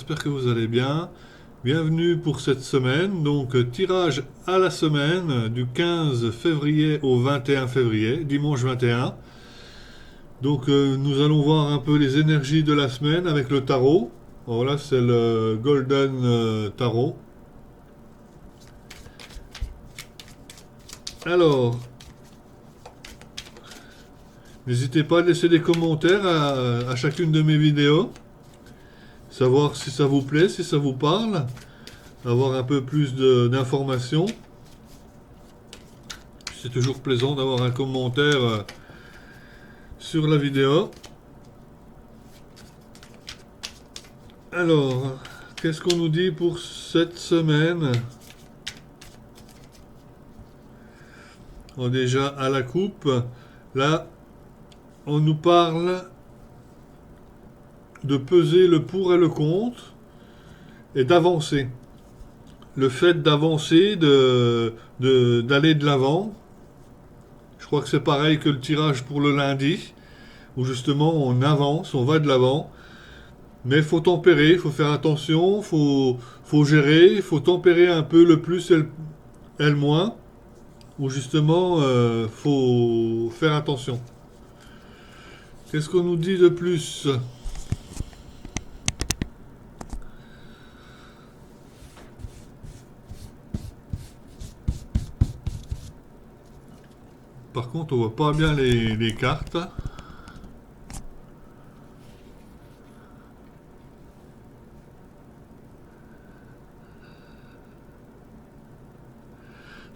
j'espère que vous allez bien. Bienvenue pour cette semaine. Donc, tirage à la semaine du 15 février au 21 février, dimanche 21. Donc, nous allons voir un peu les énergies de la semaine avec le tarot. Alors là, c'est le Golden Tarot. Alors, n'hésitez pas à laisser des commentaires à chacune de mes vidéos. Savoir si ça vous plaît, si ça vous parle. Avoir un peu plus d'informations. C'est toujours plaisant d'avoir un commentaire sur la vidéo. Alors, qu'est-ce qu'on nous dit pour cette semaine? Déjà à la coupe, là, on nous parle de peser le pour et le contre et d'avancer. Le fait d'avancer, d'aller de l'avant. Je crois que c'est pareil que le tirage pour le lundi, où justement on avance, on va de l'avant. Mais il faut tempérer, il faut faire attention, faut gérer, il faut tempérer un peu le plus et le moins, où justement faut faire attention. Qu'est-ce qu'on nous dit de plus? Par contre, on voit pas bien les cartes.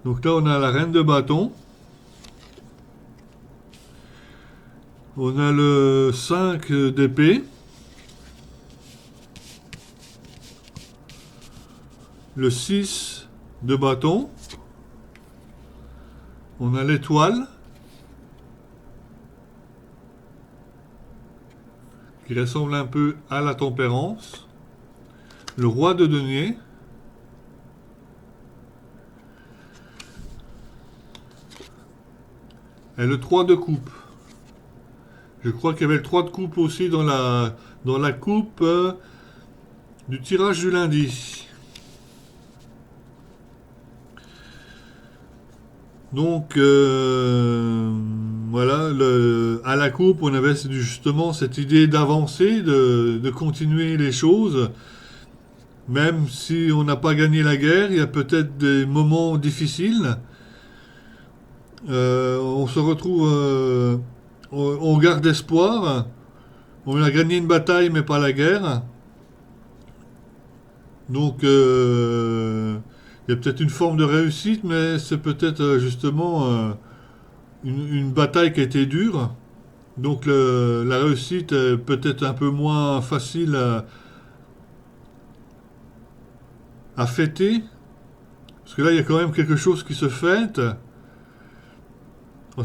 Donc là, on a la reine de bâton. On a le 5 d'épée. Le 6 de bâton. On a l'étoile. Qui ressemble un peu à la tempérance. Le roi de denier. Et le 3 de coupe. Je crois qu'il y avait le 3 de coupe aussi dans la coupe du tirage du lundi. Donc, voilà, à la coupe, on avait justement cette idée d'avancer, de continuer les choses. Même si on n'a pas gagné la guerre, il y a peut-être des moments difficiles. On se retrouve, on garde espoir. On a gagné une bataille, mais pas la guerre. Donc, il y a peut-être une forme de réussite, mais c'est peut-être justement une bataille qui a été dure. Donc, la réussite est peut-être un peu moins facile à fêter. Parce que là, il y a quand même quelque chose qui se fête.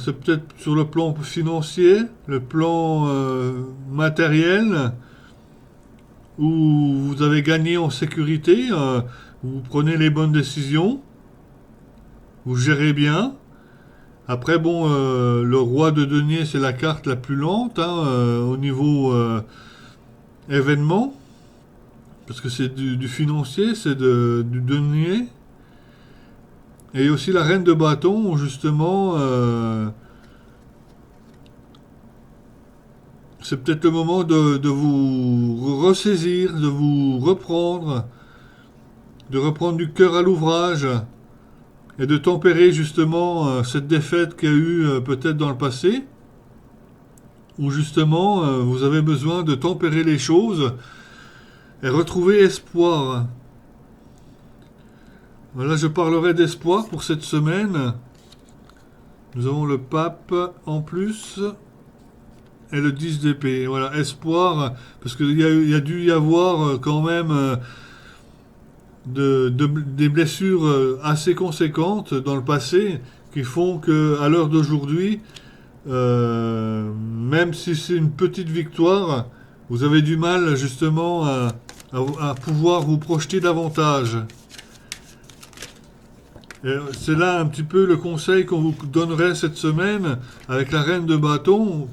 C'est peut-être sur le plan financier, le plan matériel, où vous avez gagné en sécurité, vous prenez les bonnes décisions, vous gérez bien. Après, bon, le roi de denier, c'est la carte la plus lente au niveau événement, parce que c'est du financier, c'est du denier. Et aussi la reine de bâton, où justement, c'est peut-être le moment de vous ressaisir, de vous reprendre, de reprendre du cœur à l'ouvrage et de tempérer justement cette défaite qu'il y a eu peut-être dans le passé, où justement vous avez besoin de tempérer les choses et retrouver espoir. Voilà, je parlerai d'espoir pour cette semaine. Nous avons le pape en plus et le 10 d'épée. Voilà, espoir, parce qu'il y a dû y avoir quand même des blessures assez conséquentes dans le passé qui font qu'à l'heure d'aujourd'hui, même si c'est une petite victoire, vous avez du mal justement à pouvoir vous projeter davantage. C'est là un petit peu le conseil qu'on vous donnerait cette semaine avec la reine de bâton.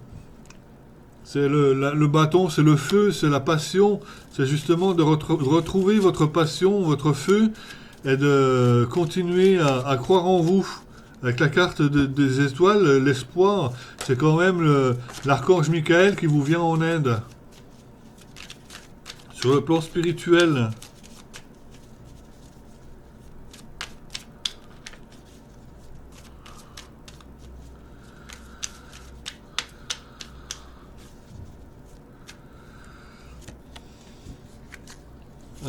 C'est le bâton, c'est le feu, c'est la passion. C'est justement de retrouver votre passion, votre feu, et de continuer à croire en vous. Avec la carte des étoiles, l'espoir, c'est quand même l'archange Michael qui vous vient en aide. Sur le plan spirituel.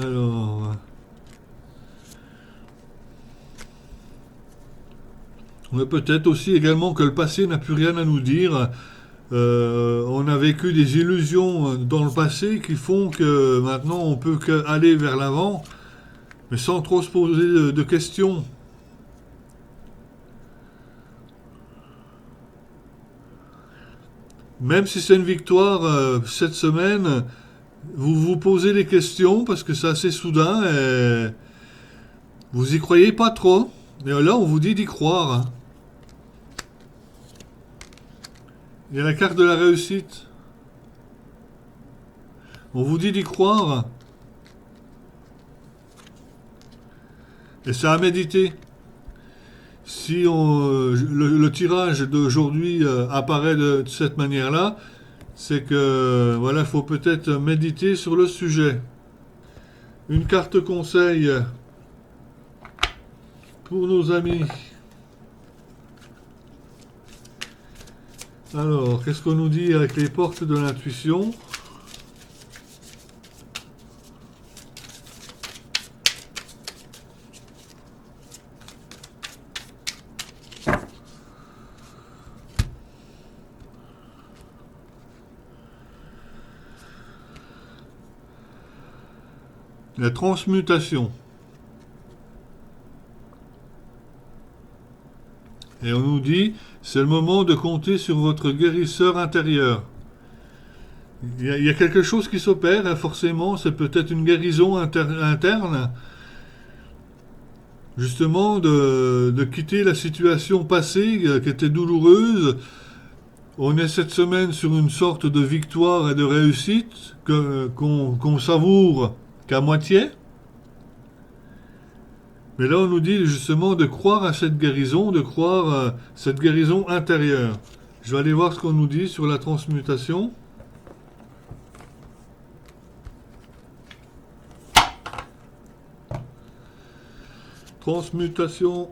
Alors, mais peut-être aussi également que le passé n'a plus rien à nous dire. On a vécu des illusions dans le passé qui font que maintenant on peut qu'aller vers l'avant, mais sans trop se poser de questions. Même si c'est une victoire cette semaine, vous vous posez des questions parce que c'est assez soudain et vous y croyez pas trop. Et là, on vous dit d'y croire, hein. Il y a la carte de la réussite. On vous dit d'y croire. Et c'est à méditer. Si le tirage d'aujourd'hui apparaît de cette manière-là, c'est que voilà, il faut peut-être méditer sur le sujet. Une carte conseil pour nos amis. Alors, qu'est-ce qu'on nous dit avec les portes de l'intuition? La transmutation. Et on nous dit, c'est le moment de compter sur votre guérisseur intérieur. Il y a quelque chose qui s'opère, hein, forcément, c'est peut-être une guérison interne, justement de quitter la situation passée qui était douloureuse. On est cette semaine sur une sorte de victoire et de réussite qu'on savoure qu'à moitié. Mais là, on nous dit justement de croire à cette guérison, de croire à cette guérison intérieure. Je vais aller voir ce qu'on nous dit sur la transmutation. Transmutation.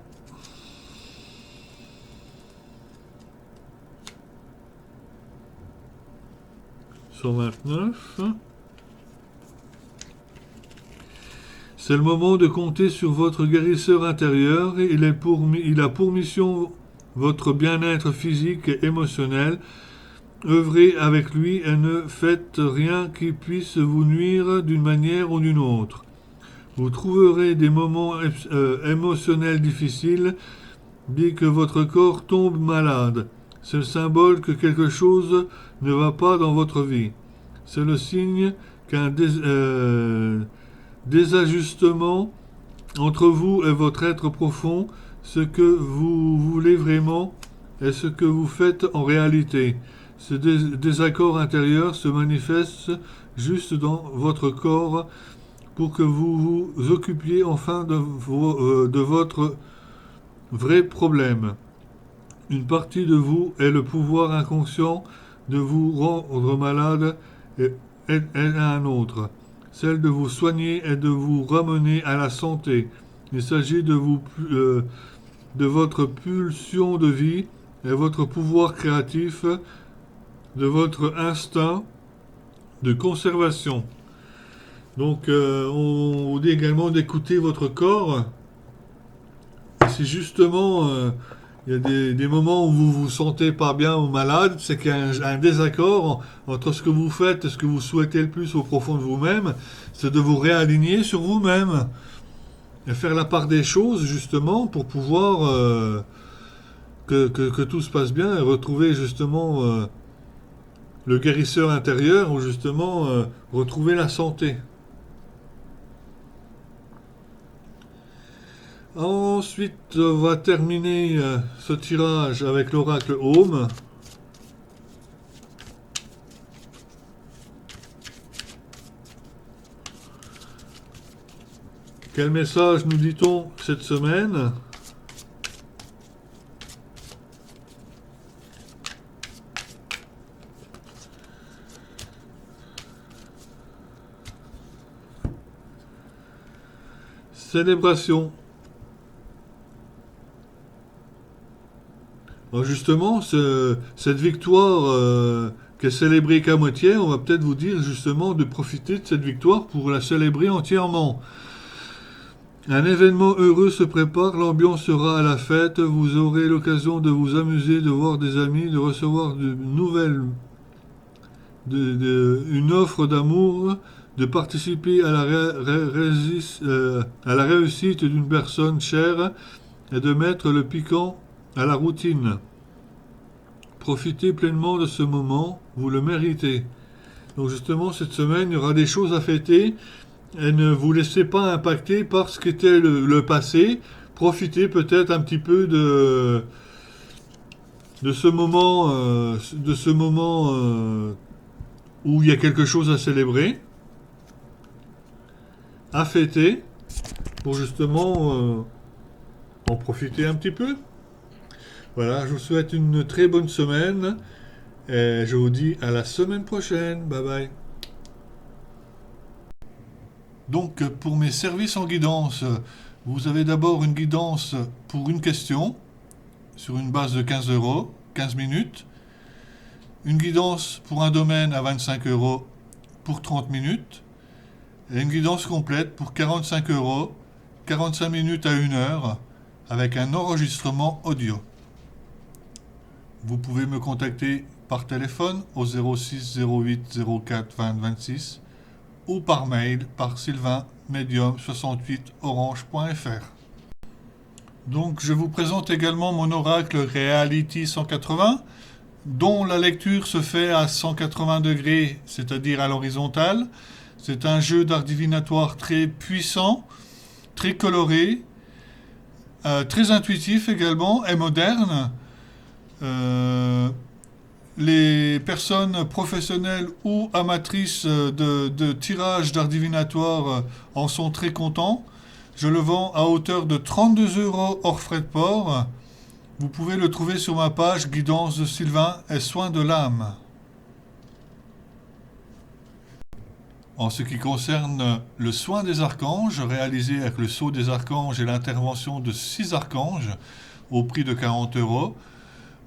(129). C'est le moment de compter sur votre guérisseur intérieur. Il a pour mission votre bien-être physique et émotionnel. Œuvrez avec lui et ne faites rien qui puisse vous nuire d'une manière ou d'une autre. Vous trouverez des moments émotionnels difficiles, bien que votre corps tombe malade. C'est le symbole que quelque chose ne va pas dans votre vie. C'est le signe qu'un désajustement entre vous et votre être profond, ce que vous voulez vraiment et ce que vous faites en réalité. Ce désaccord intérieur se manifeste juste dans votre corps pour que vous vous occupiez enfin de votre vrai problème. Une partie de vous est le pouvoir inconscient de vous rendre malade et un autre. Celle de vous soigner et de vous ramener à la santé. Il s'agit de votre pulsion de vie et votre pouvoir créatif, de votre instinct de conservation. Donc, on vous dit également d'écouter votre corps. Et c'est justement, il y a des moments où vous vous sentez pas bien ou malade, c'est qu'il y a un désaccord entre ce que vous faites et ce que vous souhaitez le plus au profond de vous-même, c'est de vous réaligner sur vous-même et faire la part des choses justement pour pouvoir que tout se passe bien et retrouver justement le guérisseur intérieur ou justement retrouver la santé. Ensuite, on va terminer ce tirage avec l'oracle Home. Quel message nous dit-on cette semaine? Célébration. Alors justement, cette victoire qui est célébrée qu'à moitié, on va peut-être vous dire justement de profiter de cette victoire pour la célébrer entièrement. Un événement heureux se prépare, l'ambiance sera à la fête, vous aurez l'occasion de vous amuser, de voir des amis, de recevoir de nouvelles, une offre d'amour, de participer à à la réussite d'une personne chère et de mettre le piquant à la routine. Profitez pleinement de ce moment, vous le méritez. Donc justement, cette semaine, il y aura des choses à fêter et ne vous laissez pas impacter par ce qu'était le passé. Profitez peut-être un petit peu de ce moment, où il y a quelque chose à célébrer, à fêter, pour justement en profiter un petit peu. Voilà, je vous souhaite une très bonne semaine et je vous dis à la semaine prochaine. Bye bye. Donc pour mes services en guidance, vous avez d'abord une guidance pour une question sur une base de 15 euros, 15 minutes. Une guidance pour un domaine à 25 euros pour 30 minutes. Et une guidance complète pour 45 euros, 45 minutes à 1 heure avec un enregistrement audio. Vous pouvez me contacter par téléphone au 06 08 04 20 26 ou par mail par sylvain-medium68orange.fr. Donc je vous présente également mon oracle Reality 180 dont la lecture se fait à 180 degrés, c'est-à-dire à l'horizontale. C'est un jeu d'art divinatoire très puissant, très coloré, très intuitif également et moderne. Les personnes professionnelles ou amatrices de tirage d'art divinatoire en sont très contents. Je le vends à hauteur de 32 euros hors frais de port. Vous pouvez le trouver sur ma page Guidance de Sylvain et Soins de l'âme. En ce qui concerne le soin des archanges, réalisé avec le sceau des archanges et l'intervention de 6 archanges au prix de 40 euros,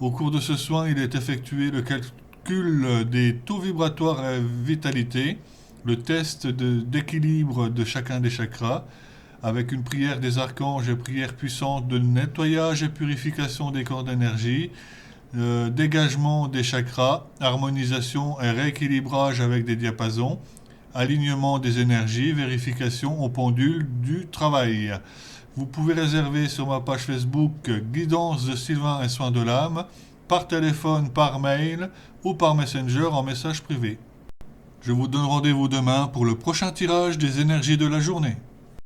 au cours de ce soin, il est effectué le calcul des taux vibratoires et vitalité, le test d'équilibre de chacun des chakras, avec une prière des archanges et prière puissante de nettoyage et purification des corps d'énergie, dégagement des chakras, harmonisation et rééquilibrage avec des diapasons, alignement des énergies, vérification au pendule du travail. Vous pouvez réserver sur ma page Facebook Guidance de Sylvain et Soins de l'âme, par téléphone, par mail ou par Messenger en message privé. Je vous donne rendez-vous demain pour le prochain tirage des énergies de la journée.